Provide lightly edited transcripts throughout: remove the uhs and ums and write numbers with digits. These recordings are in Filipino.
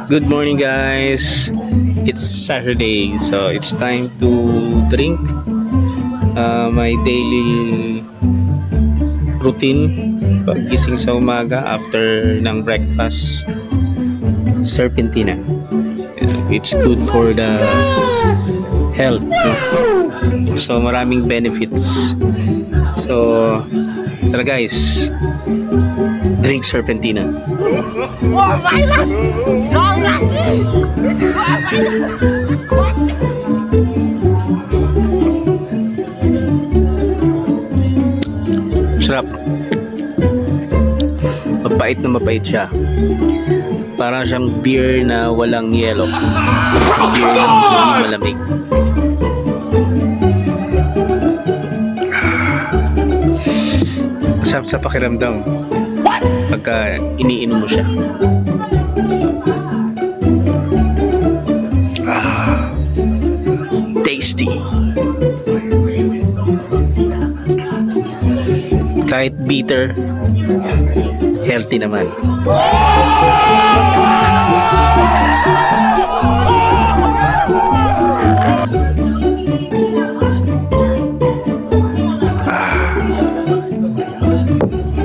Good morning, guys. It's Saturday, so it's time to drink my daily routine paggising sa umaga after ng breakfast. Serpentina. It's good for the health. So maraming benefits. So tara guys, drink Serpentina. Sarap. Mapait na mapait siya. Parang siyang beer na walang yelo. Beer na malamig. Sarap sa pakiramdam pagka iniinom mo siya. Tasty. Kahit bitter, healthy naman.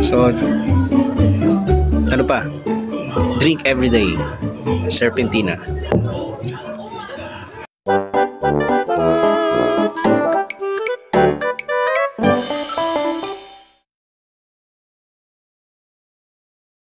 So, ano pa? Drink every day. Serpentina.